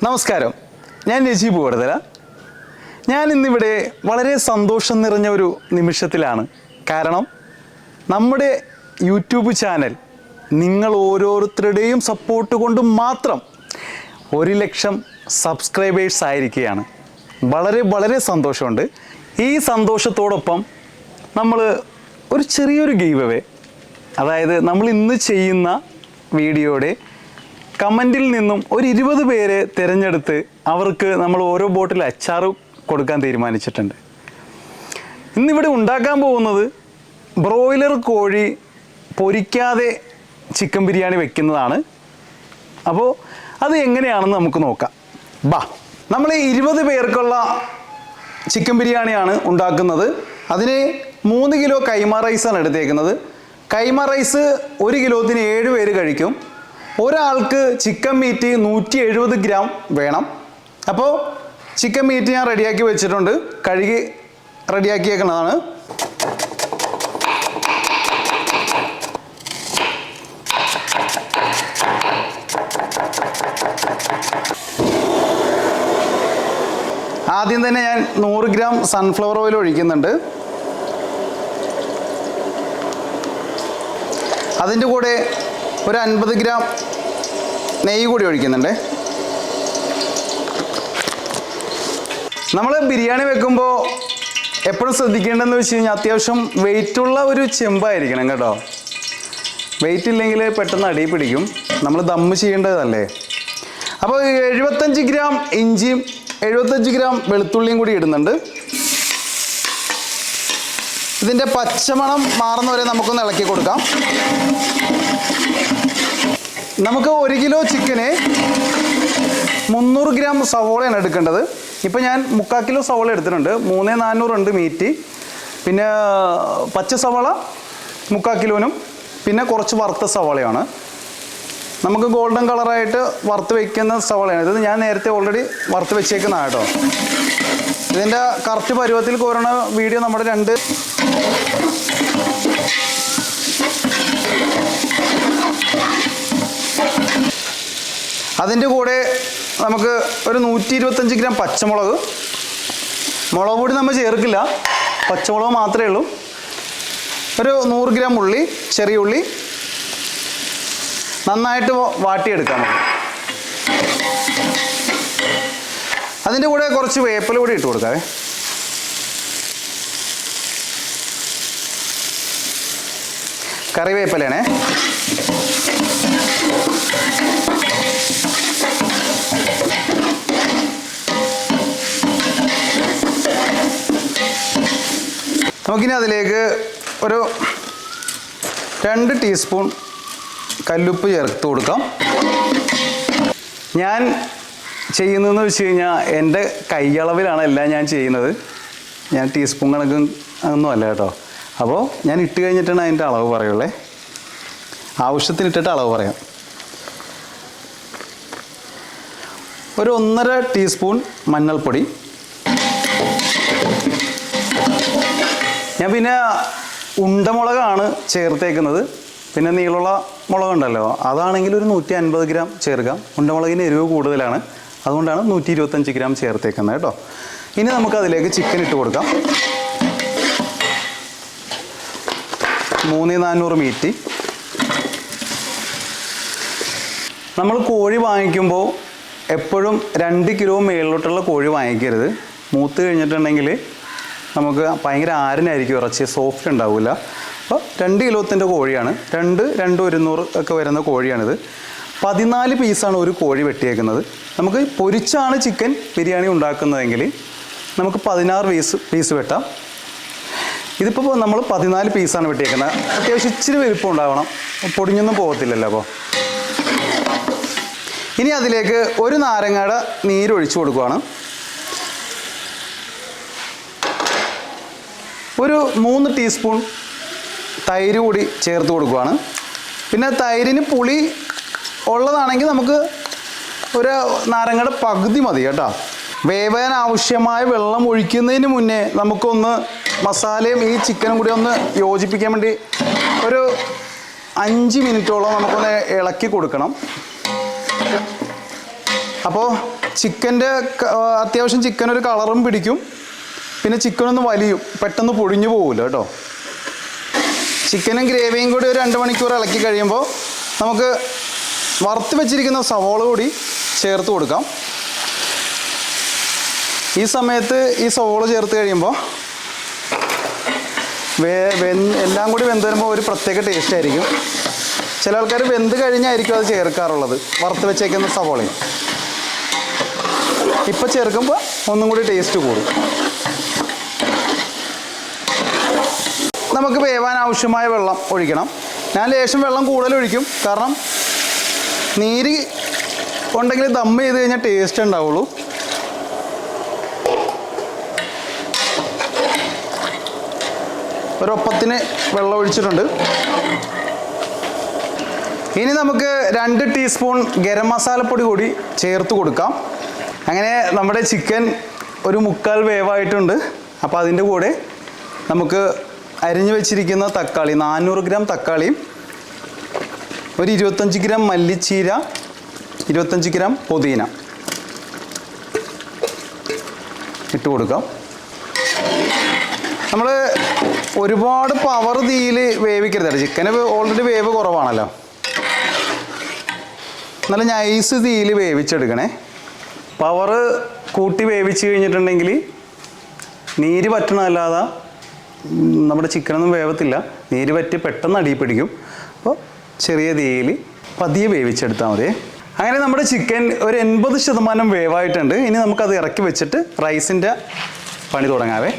നമസ്കാരം, ഞാൻ നജീബ് കൊടുതല. ഞാൻ ഇന്നിവിടെ വളരെ സന്തോഷം നിറഞ്ഞ ഒരു നിമിഷത്തിലാണ്. കാരണം നമ്മുടെ യൂട്യൂബ് ചാനൽ നിങ്ങൾ ഓരോരുത്തരുടെയും സപ്പോർട്ട് കൊണ്ട് മാത്രം 1,00,000 സബ്സ്ക്രൈബേഴ്സ് ആയിരിക്കുകയാണ്. വളരെ വളരെ സന്തോഷമുണ്ട്. ഈ സന്തോഷത്തോടൊപ്പം നമ്മൾ ഒരു ചെറിയൊരു ഗീവ് അവേ, അതായത് നമ്മൾ ഇന്ന് ചെയ്യുന്ന വീഡിയോയുടെ കമൻറ്റിൽ നിന്നും ഒരു 20 പേരെ തിരഞ്ഞെടുത്ത് അവർക്ക് നമ്മൾ ഓരോ ബോട്ടിൽ അച്ചാർ കൊടുക്കാൻ തീരുമാനിച്ചിട്ടുണ്ട്. ഇന്നിവിടെ ഉണ്ടാക്കാൻ പോകുന്നത് ബ്രോയിലർ കോഴി പൊരിക്കാതെ ചിക്കൻ ബിരിയാണി വെക്കുന്നതാണ്. അപ്പോൾ അത് എങ്ങനെയാണെന്ന് നമുക്ക് നോക്കാം. നമ്മൾ 20 പേർക്കുള്ള ചിക്കൻ ബിരിയാണിയാണ് ഉണ്ടാക്കുന്നത്. അതിന് 3 കിലോ കൈമ റൈസാണ് എടുത്തേക്കുന്നത്. കൈമ റൈസ് 1 കിലോത്തിന് 7 പേര് കഴിക്കും. ഒരാൾക്ക് ചിക്കൻ മീറ്റ് 170 ഗ്രാം വേണം. അപ്പോൾ ചിക്കൻ മീറ്റ് ഞാൻ റെഡിയാക്കി വെച്ചിട്ടുണ്ട്. കഴുകി റെഡിയാക്കിയേക്കുന്നതാണ്. ആദ്യം തന്നെ ഞാൻ 100 ഗ്രാം സൺഫ്ലവർ ഓയിൽ ഒഴിക്കുന്നുണ്ട്. അതിൻ്റെ കൂടെ ഒരു 50 ഗ്രാം നെയ്യ് കൂടി ഒഴിക്കുന്നുണ്ട്. നമ്മൾ ബിരിയാണി വെക്കുമ്പോൾ എപ്പോഴും ശ്രദ്ധിക്കേണ്ടതെന്ന് വെച്ച് കഴിഞ്ഞാൽ അത്യാവശ്യം വെയിറ്റുള്ള ഒരു ചെമ്പായിരിക്കണം കേട്ടോ. വെയിറ്റ് ഇല്ലെങ്കിൽ പെട്ടെന്ന് അടി പിടിക്കും. നമ്മൾ ദമ്മ് ചെയ്യേണ്ടതല്ലേ. അപ്പോൾ 75 ഗ്രാം ഇഞ്ചിയും 75 ഗ്രാം വെളുത്തുള്ളിയും കൂടി ഇടുന്നുണ്ട്. ഇതിൻ്റെ പച്ചമണം മാറുന്നവരെ നമുക്കൊന്ന് ഇളക്കി കൊടുക്കാം. നമുക്ക് 1 കിലോ ചിക്കന് 300 ഗ്രാം സവോളയാണ് എടുക്കേണ്ടത്. ഇപ്പോൾ ഞാൻ 3/4 കിലോ സവോള എടുത്തിട്ടുണ്ട്. 3,400 ഉണ്ട് മീറ്റ്. പിന്നെ പച്ച സവോള 3/4 കിലോനും പിന്നെ കുറച്ച് വറുത്ത സവോളയാണ്. നമുക്ക് ഗോൾഡൻ കളറായിട്ട് വറുത്ത് വയ്ക്കുന്ന സവോളയാണ്. ഇത് ഞാൻ നേരത്തെ ഓൾറെഡി വറുത്ത് വെച്ചേക്കുന്നതാണ് കേട്ടോ. ഇതിൻ്റെ കറക്റ്റ് പരുവത്തിൽ കോരണ വീഡിയോ നമ്മുടെ 2 അതിൻ്റെ കൂടെ നമുക്ക് ഒരു 125 ഗ്രാം പച്ചമുളക്. മുളക് പൊടി നമ്മൾ ചേർക്കില്ല, പച്ചമുളക് മാത്രമേ ഉള്ളൂ. ഒരു 100 ഗ്രാം ഉള്ളി, ചെറിയ ഉള്ളി നന്നായിട്ട് വാട്ടിയെടുക്കാം. അതിൻ്റെ കൂടെ കുറച്ച് വേപ്പില കൂടി ഇട്ട് കൊടുക്കാവേ. കറിവേപ്പിലയാണേ. നമുക്കിനി അതിലേക്ക് ഒരു 2 ടീസ്പൂൺ കല്ലുപ്പ് ചേർത്ത് കൊടുക്കാം. ഞാൻ ചെയ്യുന്നതെന്ന് വെച്ച് കഴിഞ്ഞാൽ എൻ്റെ കൈയളവിലാണ് എല്ലാം ഞാൻ ചെയ്യുന്നത്. ഞാൻ ടീസ്പൂൺ കണക്കും ഒന്നും അല്ല കേട്ടോ. അപ്പോൾ ഞാൻ ഇട്ട് കഴിഞ്ഞിട്ടാണ് അതിൻ്റെ അളവ് പറയുള്ളേ. ആവശ്യത്തിനിട്ടിട്ട് അളവ് പറയാം. ഒരു 1.5 ടീസ്പൂൺ മഞ്ഞൾപ്പൊടി. ഞാൻ പിന്നെ ഉണ്ടമുളകാണ് ചേർത്തേക്കുന്നത്. പിന്നെ നീളമുള്ള മുളകുണ്ടല്ലോ, അതാണെങ്കിൽ ഒരു 150 ഗ്രാം ചേർക്കാം. ഉണ്ടമുളകിന് എരിവ് കൂടുതലാണ്, അതുകൊണ്ടാണ് 125 ഗ്രാം ചേർത്തേക്കുന്നത് കേട്ടോ. ഇനി നമുക്ക് അതിലേക്ക് ചിക്കൻ ഇട്ട് കൊടുക്കാം. 3,400 മീറ്റ്. നമ്മൾ കോഴി വാങ്ങിക്കുമ്പോൾ എപ്പോഴും 2 കിലോ മേളിലോട്ടുള്ള കോഴി വാങ്ങിക്കരുത്. മൂത്ത് കഴിഞ്ഞിട്ടുണ്ടെങ്കിൽ നമുക്ക് ഭയങ്കര ആരനായിരിക്കും, ഇറച്ചി സോഫ്റ്റ് ഉണ്ടാവില്ല. അപ്പോൾ 2 കിലോത്തിൻ്റെ കോഴിയാണ്. 200 ഒക്കെ വരുന്ന കോഴിയാണിത്. 14 പീസാണ് ഒരു കോഴി വെട്ടിയേക്കുന്നത്. നമുക്ക് പൊരിച്ചാണ് ചിക്കൻ ബിരിയാണി ഉണ്ടാക്കുന്നതെങ്കിൽ നമുക്ക് 16 പീസ് വെട്ടാം. ഇതിപ്പോൾ നമ്മൾ 14 പീസാണ് വെട്ടിയേക്കുന്നത്. അത്യാവശ്യം ഇച്ചിരി വലിപ്പം ഉണ്ടാവണം, പൊടിഞ്ഞൊന്നും പോകത്തില്ലല്ലോ. അപ്പോൾ ഇനി അതിലേക്ക് ഒരു നാരങ്ങയുടെ നീരൊഴിച്ചു കൊടുക്കുകയാണ്. ഒരു 3 ടീസ്പൂൺ തൈര് കൂടി ചേർത്ത് കൊടുക്കുകയാണ്. പിന്നെ തൈരിന് പുളി ഉള്ളതാണെങ്കിൽ നമുക്ക് ഒരു നാരങ്ങയുടെ പകുതി മതി കേട്ടോ. വേവാൻ ആവശ്യമായ വെള്ളം ഒഴിക്കുന്നതിന് മുന്നേ നമുക്കൊന്ന് മസാലയും ഈ ചിക്കനും കൂടി ഒന്ന് യോജിപ്പിക്കാൻ വേണ്ടി ഒരു 5 മിനിറ്റോളം നമുക്കൊന്ന് ഇളക്കി കൊടുക്കണം. അപ്പോൾ ചിക്കൻ്റെ അത്യാവശ്യം ചിക്കൻ ഒരു കളറും പിടിക്കും, പിന്നെ ചിക്കനൊന്ന് വലിയും, പെട്ടെന്ന് പൊടിഞ്ഞു പോകില്ല കേട്ടോ. ചിക്കനും ഗ്രേവിയും കൂടി ഒരു 2 മണിക്കൂർ ഇളക്കി കഴിയുമ്പോൾ നമുക്ക് വറുത്ത് വെച്ചിരിക്കുന്ന സവോള കൂടി ചേർത്ത് കൊടുക്കാം. ഈ സമയത്ത് ഈ സവോള ചേർത്ത് കഴിയുമ്പോൾ എല്ലാം കൂടി വെന്ത് വരുമ്പോൾ ഒരു പ്രത്യേക ടേസ്റ്റ് ആയിരിക്കും. ചില ആൾക്കാർ വെന്ത് കഴിഞ്ഞായിരിക്കും അത് ചേർക്കാറുള്ളത്, വറുത്ത് വെച്ചേക്കുന്ന സവോളയും. ഇപ്പം ചേർക്കുമ്പോൾ ഒന്നും കൂടി ടേസ്റ്റ് കൂടും. നമുക്ക് വേവാൻ ആവശ്യമായ വെള്ളം ഒഴിക്കണം. ഞാൻ ലേശം വെള്ളം കൂടുതൽ ഒഴിക്കും, കാരണം നീര് ഉണ്ടെങ്കിൽ ദമ്മ് ചെയ്ത് കഴിഞ്ഞാൽ ടേസ്റ്റ് ഉണ്ടാവുള്ളൂ. ഒരൊപ്പത്തിന് വെള്ളം ഒഴിച്ചിട്ടുണ്ട്. ഇനി നമുക്ക് 2 ടീസ്പൂൺ ഗരം മസാലപ്പൊടി കൂടി ചേർത്ത് കൊടുക്കാം. അങ്ങനെ നമ്മുടെ ചിക്കൻ ഒരു 1/4 വേവായിട്ടുണ്ട്. അപ്പോൾ അതിൻ്റെ കൂടെ നമുക്ക് അരിഞ്ഞു വെച്ചിരിക്കുന്ന തക്കാളി, 400 ഗ്രാം തക്കാളിയും ഒരു 25 ഗ്രാം മല്ലിച്ചീര, 25 ഗ്രാം പുതിന ഇട്ട് കൊടുക്കാം. നമ്മൾ ഒരുപാട് പവർ തീയിൽ വേവിക്കരുത്. ചിക്കന് ഓൾറെഡി വേവ് കുറവാണല്ലോ. നല്ല നൈസ് തീയിൽ വേവിച്ചെടുക്കണേ. പവർ കൂട്ടി വേവിച്ച് കഴിഞ്ഞിട്ടുണ്ടെങ്കിൽ നീര് പറ്റണമല്ലാതെ നമ്മുടെ ചിക്കനൊന്നും വേവത്തില്ല. നീര് പറ്റി പെട്ടെന്ന് അടിയിൽ പിടിക്കും. അപ്പോൾ ചെറിയ തീയിൽ പതിയെ വേവിച്ചെടുത്താൽ മതി. അങ്ങനെ നമ്മുടെ ചിക്കൻ ഒരു 80% വേവായിട്ടുണ്ട്. ഇനി നമുക്കത് ഇറക്കി വെച്ചിട്ട് റൈസിൻ്റെ പണി തുടങ്ങാവേ.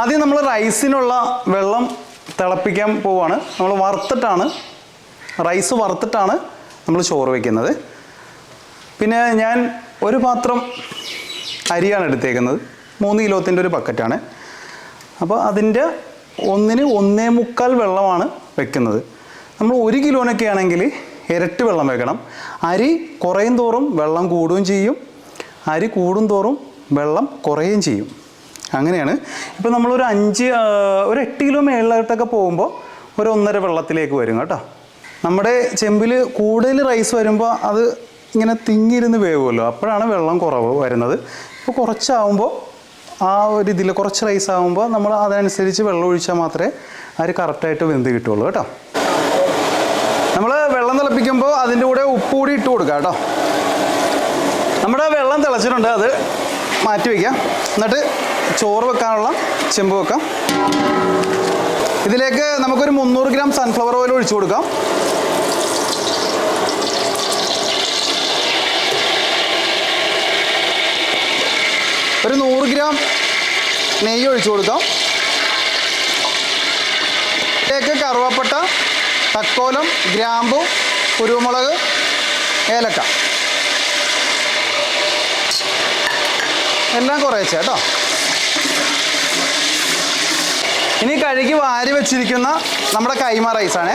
ആദ്യം നമ്മൾ റൈസിനുള്ള വെള്ളം തിളപ്പിക്കാൻ പോവുകയാണ്. നമ്മൾ റൈസ് വറുത്തിട്ടാണ് നമ്മൾ ചോറ് വയ്ക്കുന്നത്. പിന്നെ ഞാൻ ഒരു പാത്രം അരിയാണ് എടുത്തേക്കുന്നത്. 3 കിലോത്തിൻ്റെ ഒരു ബക്കറ്റാണ്. അപ്പോൾ അതിൻ്റെ 1-ന് 1.25 വെള്ളമാണ് വെക്കുന്നത്. നമ്മൾ 1 കിലോനൊക്കെ ആണെങ്കിൽ ഇരട്ടി വെള്ളം വെക്കണം. അരി കുറയും തോറും വെള്ളം കൂടുകയും ചെയ്യും, അരി കൂടും തോറും വെള്ളം കുറയുകയും ചെയ്യും. അങ്ങനെയാണ്. ഇപ്പോൾ നമ്മളൊരു 8 കിലോ മേളിലോട്ടൊക്കെ പോകുമ്പോൾ ഒരു 1.5 വെള്ളത്തിലേക്ക് വരും കേട്ടോ. നമ്മുടെ ചെമ്പിൽ കൂടുതൽ റൈസ് വരുമ്പോൾ അത് ഇങ്ങനെ തിങ്ങിയിരുന്ന് വേവുമല്ലോ, അപ്പോഴാണ് വെള്ളം കുറവ് വരുന്നത്. ഇപ്പോൾ കുറച്ചാകുമ്പോൾ ആ ഒരു ഇതിൽ കുറച്ച് റൈസ് ആകുമ്പോൾ നമ്മൾ അതനുസരിച്ച് വെള്ളം ഒഴിച്ചാൽ മാത്രമേ അരി കറക്റ്റായിട്ട് വെന്ത് കിട്ടുള്ളൂ കേട്ടോ. നമ്മൾ വെള്ളം തിളപ്പിക്കുമ്പോൾ അതിൻ്റെ കൂടെ ഉപ്പ് കൂടി ഇട്ട് കൊടുക്കുക കേട്ടോ. നമ്മുടെ വെള്ളം തിളച്ചിട്ടുണ്ട്, അത് മാറ്റി വയ്ക്കാം. എന്നിട്ട് ചോറ് വെക്കാനുള്ള ചെമ്പ് വെക്കാം. ഇതിലേക്ക് നമുക്കൊരു 300 ഗ്രാം സൺഫ്ലവർ ഓയിൽ ഒഴിച്ചു കൊടുക്കാം. ഒരു 100 ഗ്രാം നെയ്യ് ഒഴിച്ചു കൊടുക്കാം. ഇതിലേക്ക് കറുവപ്പട്ട, തക്കോലം, ഗ്രാമ്പു, കുരുമുളക്, ഏലക്ക എല്ലാം കുറേശ്ശെ കേട്ടോ. ഇനി കഴുകി വാരി വെച്ചിരിക്കുന്ന നമ്മുടെ കൈമ റൈസാണ്.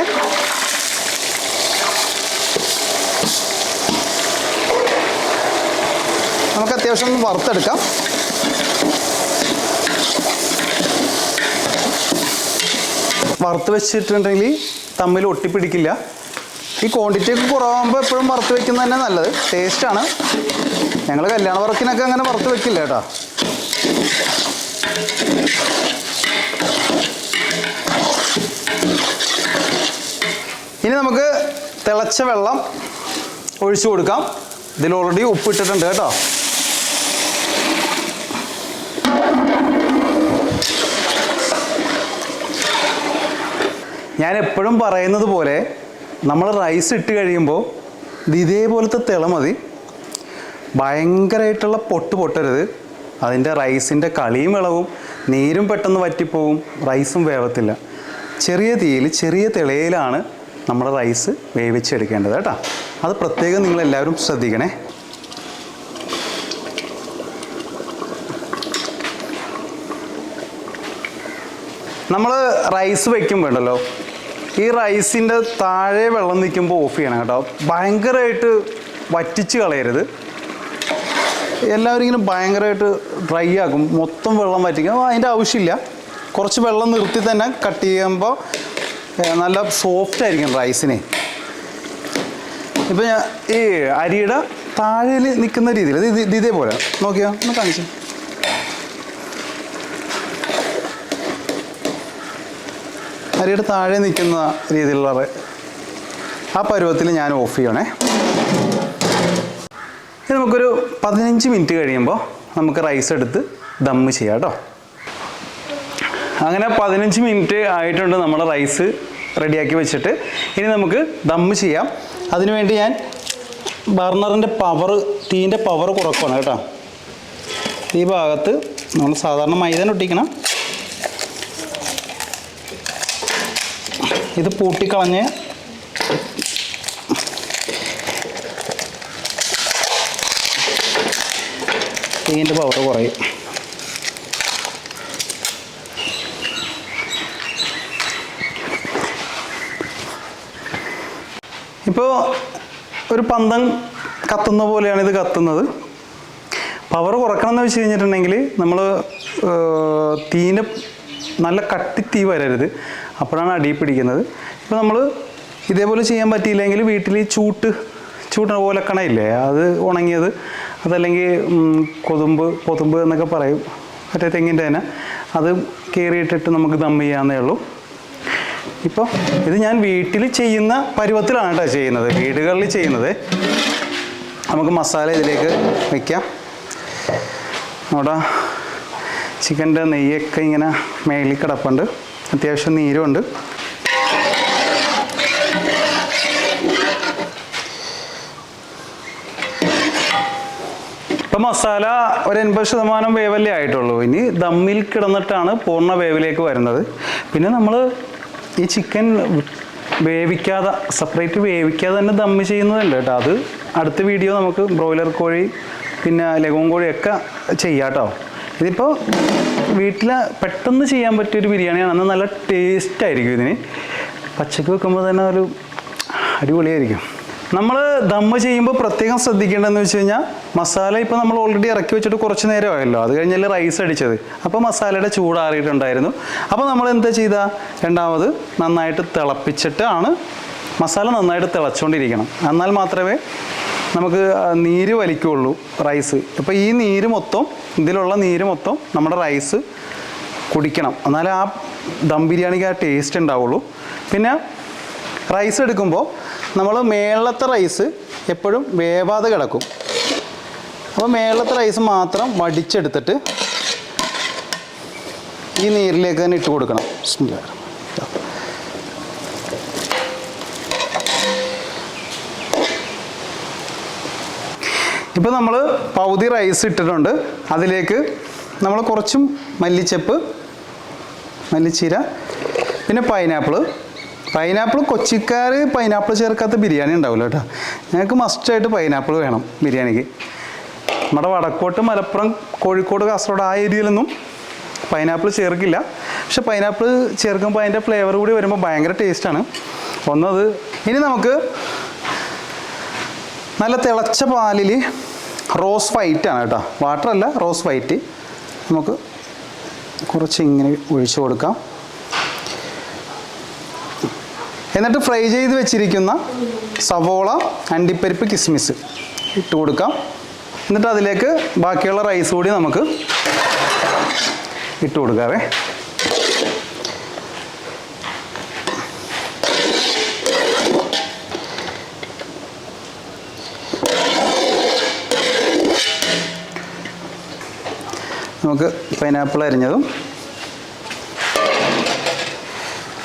നമുക്ക് അത്യാവശ്യം ഒന്ന് വറുത്തെടുക്കാം. വറുത്ത് വെച്ചിട്ടുണ്ടെങ്കിൽ തമ്മിൽ ഒട്ടിപ്പിടിക്കില്ല. ഈ ക്വാണ്ടിറ്റി ഒക്കെ കുറവാകുമ്പോൾ എപ്പോഴും വറുത്ത് വെക്കുന്നത് തന്നെ നല്ലത്, ടേസ്റ്റാണ്. ഞങ്ങൾ കല്യാണ വർക്കിനൊക്കെ അങ്ങനെ വറുത്ത് വെക്കില്ല കേട്ടോ. ഇനി നമുക്ക് തിളച്ച വെള്ളം ഒഴിച്ചു കൊടുക്കാം. ഇതിൽ ഓൾറെഡി ഉപ്പിട്ടിട്ടുണ്ട് കേട്ടോ. ഞാൻ എപ്പോഴും പറയുന്നത് പോലെ നമ്മൾ റൈസ് ഇട്ട് കഴിയുമ്പോൾ ഇതേപോലത്തെ തിള മതി. ഭയങ്കരമായിട്ടുള്ള പൊട്ടരുത്. അതിൻ്റെ റൈസിൻ്റെ കളിയും ഇളവും, നീരും പെട്ടെന്ന് വറ്റിപ്പോവും, റൈസും വേവത്തില്ല. ചെറിയ തീയിൽ ചെറിയ തിളയിലാണ് നമ്മുടെ റൈസ് വേവിച്ചെടുക്കേണ്ടത് കേട്ടോ. അത് പ്രത്യേകം നിങ്ങളെല്ലാവരും ശ്രദ്ധിക്കണേ. നമ്മൾ റൈസ് വയ്ക്കുമ്പോൾ ഉണ്ടല്ലോ, ഈ റൈസിൻ്റെ താഴെ വെള്ളം നിൽക്കുമ്പോൾ ഓഫ് ചെയ്യണം കേട്ടോ. ഭയങ്കരമായിട്ട് വറ്റിച്ച് കളയരുത്. എല്ലാവരും ഇങ്ങനെ ഭയങ്കരമായിട്ട് ഡ്രൈ ആക്കും, മൊത്തം വെള്ളം വറ്റിക്കും. അതിൻ്റെ ആവശ്യമില്ല. കുറച്ച് വെള്ളം നിർത്തി തന്നെ കട്ട് ചെയ്യുമ്പോൾ നല്ല സോഫ്റ്റ് ആയിരിക്കും റൈസിനെ. ഇപ്പം ഞാൻ ഈ അരിയുടെ താഴെ നിൽക്കുന്ന രീതിയിൽ ഇത് ഇതേപോലെ നോക്കിയോ, ഒന്ന് കാണിച്ചു. അരിയുടെ താഴെ നിൽക്കുന്ന രീതിയിലുള്ള ആ പരുവത്തിൽ ഞാൻ ഓഫ് ചെയ്യണേ. ഇത് നമുക്കൊരു 15 മിനിറ്റ് കഴിയുമ്പോൾ നമുക്ക് റൈസ് എടുത്ത് ദമ്മ് ചെയ്യാം കേട്ടോ. അങ്ങനെ 15 മിനിറ്റ് ആയിട്ടുണ്ട് നമ്മൾ റൈസ് റെഡിയാക്കി വെച്ചിട്ട്. ഇനി നമുക്ക് ദമ്മ് ചെയ്യാം. അതിനുവേണ്ടി ഞാൻ ബർണറിൻ്റെ തീൻ്റെ പവർ കുറക്കണം കേട്ടോ. ഈ ഭാഗത്ത് നമ്മൾ സാധാരണ മൈദ ഒട്ടിക്കണം. ഇത് പൂട്ടിക്കളഞ്ഞ് തീൻ്റെ പവർ കുറയും. ഇപ്പോൾ ഒരു പന്തം കത്തുന്ന പോലെയാണ് ഇത് കത്തുന്നത്. പവർ കുറക്കണം എന്ന് വെച്ച് കഴിഞ്ഞിട്ടുണ്ടെങ്കിൽ നമ്മൾ തീൻ്റെ നല്ല കട്ടി തീ വരരുത്, അപ്പോഴാണ് അടി പിടിക്കുന്നത്. ഇപ്പോൾ നമ്മൾ ഇതേപോലെ ചെയ്യാൻ പറ്റിയില്ലെങ്കിൽ വീട്ടിൽ ചൂട്ടിന പോലെ കണയില്ലേ, അത് ഉണങ്ങിയത്, അതല്ലെങ്കിൽ പൊതുമ്പ് എന്നൊക്കെ പറയും, മറ്റേ തെങ്ങിൻ്റെ തന്നെ, അത് കയറിയിട്ടിട്ട് നമുക്ക് ദം ചെയ്യാവുന്നേ ഉള്ളൂ. ഇപ്പോൾ ഇത് ഞാൻ വീട്ടിൽ ചെയ്യുന്ന പരുവത്തിലാണ് കേട്ടോ ചെയ്യുന്നത്, വീടുകളിൽ ചെയ്യുന്നത്. നമുക്ക് മസാല ഇതിലേക്ക് വയ്ക്കാം. അവിടെ ചിക്കൻ്റെ നെയ്യൊക്കെ ഇങ്ങനെ മേളിൽ കിടപ്പുണ്ട്, അത്യാവശ്യം നീരുമുണ്ട്. ഇപ്പം മസാല ഒരു 80% വേവല്ലേ ആയിട്ടുള്ളൂ. ഇനി ദമ്മിൽ കിടന്നിട്ടാണ് പൂർണ്ണ വേവിലേക്ക് വരുന്നത്. പിന്നെ നമ്മൾ ഈ ചിക്കൻ വേവിക്കാതെ സെപ്പറേറ്റ് വേവിക്കാതെ തന്നെ ദമ്മ് ചെയ്യുന്നതല്ല കേട്ടോ. അത് അടുത്ത വീഡിയോ നമുക്ക് ബ്രോയിലർ കോഴി പിന്നെ ലഗോൺ കോഴിയൊക്കെ ചെയ്യാം കേട്ടോ. ഇതിപ്പോൾ വീട്ടിൽ പെട്ടെന്ന് ചെയ്യാൻ പറ്റിയൊരു ബിരിയാണിയാണ്. അന്ന് നല്ല ടേസ്റ്റായിരിക്കും ഇതിന്. പച്ചക്ക് വെക്കുമ്പോൾ തന്നെ ഒരു അടിപൊളിയായിരിക്കും. നമ്മൾ ദമ്മ് ചെയ്യുമ്പോൾ പ്രത്യേകം ശ്രദ്ധിക്കേണ്ടതെന്ന് വെച്ച് കഴിഞ്ഞാൽ, മസാല ഇപ്പോൾ നമ്മൾ ഓൾറെഡി ഇറക്കി വെച്ചിട്ട് കുറച്ച് നേരമായല്ലോ, അത് കഴിഞ്ഞാൽ റൈസ് അടിച്ചത്, അപ്പോൾ മസാലയുടെ ചൂടാറിയിട്ടുണ്ടായിരുന്നു. അപ്പോൾ നമ്മൾ എന്താ ചെയ്താൽ, രണ്ടാമത് നന്നായിട്ട് തിളപ്പിച്ചിട്ടാണ്, മസാല നന്നായിട്ട് തിളച്ചുകൊണ്ടിരിക്കണം. എന്നാൽ മാത്രമേ നമുക്ക് നീര് വലിക്കുകയുള്ളൂ റൈസ്. ഇപ്പോൾ ഈ നീര് മൊത്തം, ഇതിലുള്ള നീര് മൊത്തം നമ്മുടെ റൈസ് കുടിക്കണം, എന്നാലേ ആ ദം ബിരിയാണിക്ക് ആ ടേസ്റ്റ് ഉണ്ടാവുള്ളൂ. പിന്നെ റൈസ് എടുക്കുമ്പോൾ നമ്മൾ മേളത്തെ റൈസ് എപ്പോഴും വേവാതെ കിടക്കും. അപ്പോൾ മേളത്തെ റൈസ് മാത്രം വടിച്ചെടുത്തിട്ട് ഈ നീരിലേക്ക് തന്നെ ഇട്ട് കൊടുക്കണം. ഇപ്പോൾ നമ്മൾ പകുതി റൈസ് ഇട്ടിട്ടുണ്ട്. അതിലേക്ക് നമ്മൾ കുറച്ചും മല്ലിച്ചപ്പ്, മല്ലിച്ചീര, പിന്നെ പൈനാപ്പിൾ കൊച്ചിക്കാർ പൈനാപ്പിൾ ചേർക്കാത്ത ബിരിയാണി ഉണ്ടാവില്ല കേട്ടോ. ഞങ്ങൾക്ക് മസ്റ്റായിട്ട് പൈനാപ്പിൾ വേണം ബിരിയാണിക്ക്. നമ്മുടെ വടക്കോട്ട്, മലപ്പുറം, കോഴിക്കോട്, കാസർഗോഡ് ആ ഏരിയയിലൊന്നും പൈനാപ്പിൾ ചേർക്കില്ല. പക്ഷെ പൈനാപ്പിൾ ചേർക്കുമ്പോൾ അതിൻ്റെ ഫ്ലേവർ കൂടി വരുമ്പോൾ ഭയങ്കര ടേസ്റ്റാണ് ഒന്നത്. ഇനി നമുക്ക് നല്ല തിളച്ച പാലിൽ റോസ് വൈറ്റ് ആണ് കേട്ടോ, വാട്ടറല്ല, റോസ് വൈറ്റ് നമുക്ക് കുറച്ച് ഇങ്ങനെ ഒഴിച്ചു കൊടുക്കാം. എന്നിട്ട് ഫ്രൈ ചെയ്ത് വെച്ചിരിക്കുന്ന സവോള, അണ്ടിപ്പരിപ്പ്, കിസ്മിസ് ഇട്ട് കൊടുക്കാം. എന്നിട്ട് അതിലേക്ക് ബാക്കിയുള്ള റൈസ് കൂടി നമുക്ക് ഇട്ട് കൊടുക്കാവേ. നമുക്ക് പൈനാപ്പിൾ അരിഞ്ഞതും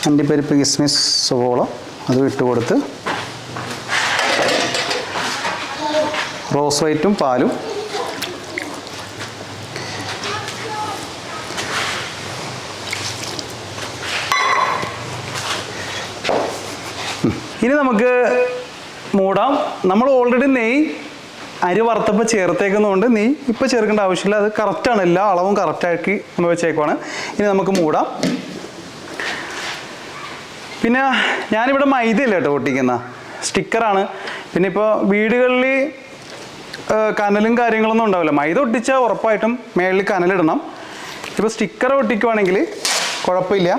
അണ്ടിപ്പരിപ്പ്, കിസ്മിസ്, സവോള അതും ഇട്ട് കൊടുത്ത് റോസ് വൈറ്റും പാലും ഇനി നമുക്ക് മൂടാം. നമ്മൾ ഓൾറെഡി നെയ്യ് അരി വറുത്തപ്പോൾ ചേർത്തേക്കുന്നതുകൊണ്ട് നെയ്യ് ഇപ്പോൾ ചേർക്കേണ്ട ആവശ്യമില്ല. അത് കറക്റ്റാണ്, എല്ലാ അളവും കറക്റ്റാക്കി നമ്മൾ വെച്ചേക്കുവാണ്. ഇനി നമുക്ക് മൂടാം. പിന്നെ ഞാനിവിടെ മൈദയില്ല കേട്ടോ ഒട്ടിക്കുന്ന, സ്റ്റിക്കറാണ്. പിന്നെ ഇപ്പോൾ വീടുകളിൽ കനലും കാര്യങ്ങളൊന്നും ഉണ്ടാവില്ല. മൈദ ഒട്ടിച്ചാൽ ഉറപ്പായിട്ടും മേളിൽ കനലിടണം. ഇപ്പോൾ സ്റ്റിക്കർ ഒട്ടിക്കുവാണെങ്കിൽ കുഴപ്പമില്ല.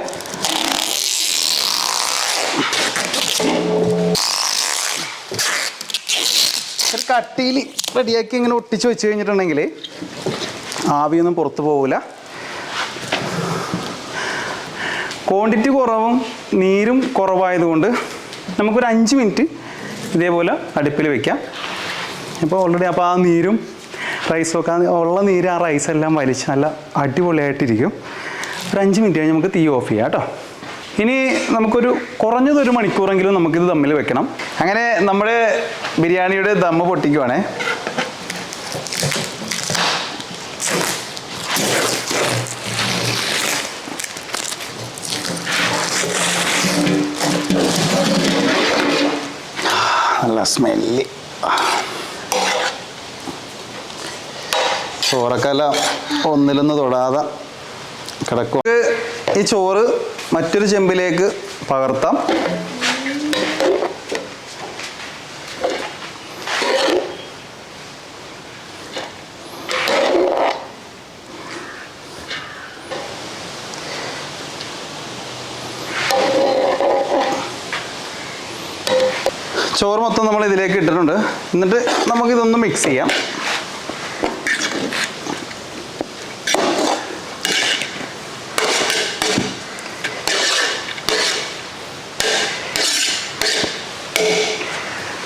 കട്ടിയിൽ റെഡിയാക്കി ഇങ്ങനെ ഒട്ടിച്ച് വെച്ച് കഴിഞ്ഞിട്ടുണ്ടെങ്കിൽ ആവിയൊന്നും പുറത്ത് പോകില്ല. ക്വാണ്ടിറ്റി കുറവും നീരും കുറവായതുകൊണ്ട് നമുക്കൊരു 5 മിനിറ്റ് ഇതേപോലെ അടുപ്പിൽ വെക്കാം. ഇപ്പോൾ ഓൾറെഡി അപ്പോൾ ആ നീരും റൈസൊക്കെ ഉള്ള നീര് ആ റൈസെല്ലാം വലിച്ച് നല്ല അടിപൊളിയായിട്ടിരിക്കും. ഒരു 5 മിനിറ്റ് കഴിഞ്ഞ് നമുക്ക് തീ ഓഫ് ചെയ്യാം കേട്ടോ. ഇനി നമുക്കൊരു കുറഞ്ഞതൊരു മണിക്കൂറെങ്കിലും നമുക്കിത് ദമ്മിൽ വെക്കണം. അങ്ങനെ നമ്മുടെ ബിരിയാണിയുടെ ദമ്മ് പൊട്ടിക്കുവാണേ. നല്ല സ്മെല്ല്. ചോറക്കല്ല ഒന്നിലൊന്ന് തൊടാതെ കിടക്കും. ഈ ചോറ് മറ്റൊരു ചെമ്പിലേക്ക് പകർത്താം. ചോറ് മൊത്തം നമ്മൾ ഇതിലേക്ക് ഇട്ടിട്ടുണ്ട്. എന്നിട്ട് നമുക്കിതൊന്ന് മിക്സ് ചെയ്യാം.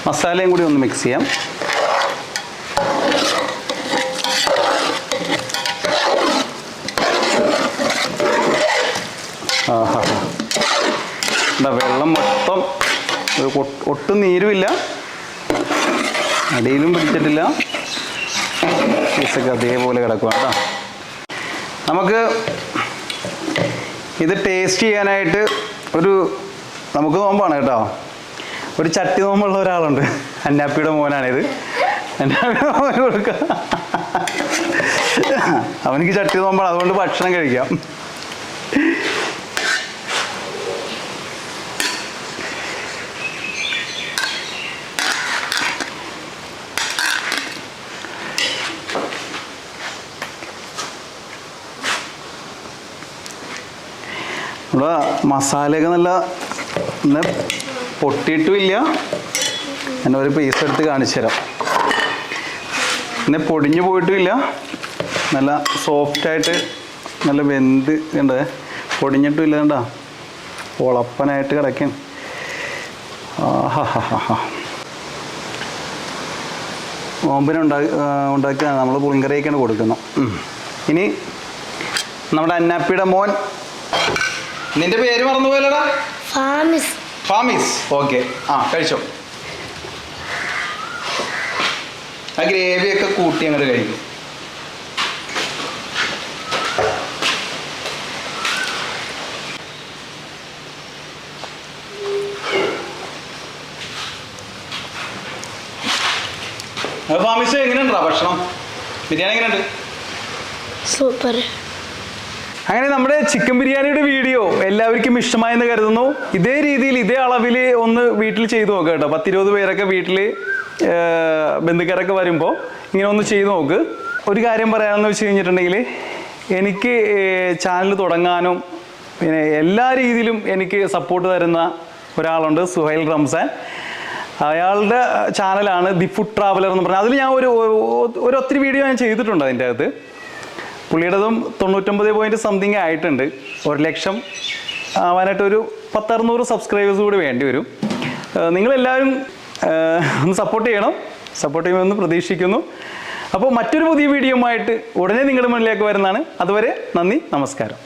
മസാലയും കൂടി ഒന്ന് മിക്സ് ചെയ്യാം. ആഹാ, വെള്ളം മൊത്തം ഒട്ടും നീരുമില്ല, അടിയിലും പിടിച്ചിട്ടില്ല. പീസൊക്കെ അതേപോലെ കിടക്കുക കേട്ടോ. നമുക്ക് ഇത് ടേസ്റ്റ് ചെയ്യാനായിട്ട് നമുക്ക് നോമ്പാണ് കേട്ടോ. ഒരു ചട്ടി നോമ്പുള്ള ഒരാളുണ്ട്, അന്നാപ്പിയുടെ മോനാണിത്. അന്നാപ്പിയുടെ മോന് കൊടുക്കുക. അവനിക്ക് ചട്ടി നോമ്പാണ്, അതുകൊണ്ട് ഭക്ഷണം കഴിക്കാം. നമ്മുടെ മസാലയൊക്കെ നല്ല പൊട്ടിയിട്ടുമില്ല. ഞാൻ ഒരു പീസ് എടുത്ത് കാണിച്ചു തരാം. പിന്നെ പൊടിഞ്ഞു പോയിട്ടുമില്ല, നല്ല സോഫ്റ്റായിട്ട് നല്ല വെന്ത് കണ്ടേ, പൊടിഞ്ഞിട്ടുമില്ല. കണ്ടാ ഉളപ്പനായിട്ട് കിടക്കും. നോമ്പിന് ഉണ്ടാക്കിയാണ് നമ്മൾ പുളിങ്കറിയൊക്കെയാണ് കൊടുക്കുന്നത്. ഇനി നമ്മുടെ അന്നാപ്പിയുടെ മോൻ, നിന്റെ പേര് മറന്നു പോയല്ലോടാ? ഫാമിസ്. ഓക്കെ, കഴിച്ചോ. ആ ഗ്രേവിയൊക്കെ കൂട്ടി അങ്ങോട്ട് കഴിക്കും. ഫാമിസ് എങ്ങനെയുണ്ടാ ഭക്ഷണം? ബിരിയാണി എങ്ങനെയുണ്ട്? സൂപ്പർ. അങ്ങനെ നമ്മുടെ ചിക്കൻ ബിരിയാണിയുടെ വീഡിയോ എല്ലാവർക്കും ഇഷ്ടമായെന്ന് കരുതുന്നു. ഇതേ രീതിയിൽ ഇതേ അളവിൽ ഒന്ന് വീട്ടിൽ ചെയ്ത് നോക്കുക കേട്ടോ. 10-20 പേരൊക്കെ വീട്ടിൽ ബന്ധുക്കാരൊക്കെ വരുമ്പോൾ ഇങ്ങനെ ഒന്ന് ചെയ്ത് നോക്ക്. ഒരു കാര്യം പറയാമെന്ന് വെച്ച് കഴിഞ്ഞിട്ടുണ്ടെങ്കിൽ, എനിക്ക് ചാനൽ തുടങ്ങാനും പിന്നെ എല്ലാ രീതിയിലും എനിക്ക് സപ്പോർട്ട് തരുന്ന ഒരാളുണ്ട്, സുഹൈൽ റംസാൻ. അയാളുടെ ചാനലാണ് ദി ഫുഡ് ട്രാവലർ എന്ന് പറഞ്ഞാൽ. അതിൽ ഞാൻ ഒരു ഒത്തിരി വീഡിയോ ഞാൻ ചെയ്തിട്ടുണ്ട്. അതിൻ്റെ അകത്ത് പുള്ളിയുടേതും 99 സംതിങ് ആയിട്ടുണ്ട്. 1,00,000 ആവാനായിട്ട് ഒരു 10-600 സബ്സ്ക്രൈബേഴ്സ് കൂടി വേണ്ടി വരും. നിങ്ങളെല്ലാവരും ഒന്ന് സപ്പോർട്ട് ചെയ്യണം. സപ്പോർട്ട് ചെയ്യുമെന്ന് പ്രതീക്ഷിക്കുന്നു. അപ്പോൾ മറ്റൊരു പുതിയ വീഡിയോ ആയിട്ട് ഉടനെ നിങ്ങളുടെ മുന്നിലേക്ക് വരുന്നതാണ്. അതുവരെ നന്ദി, നമസ്കാരം.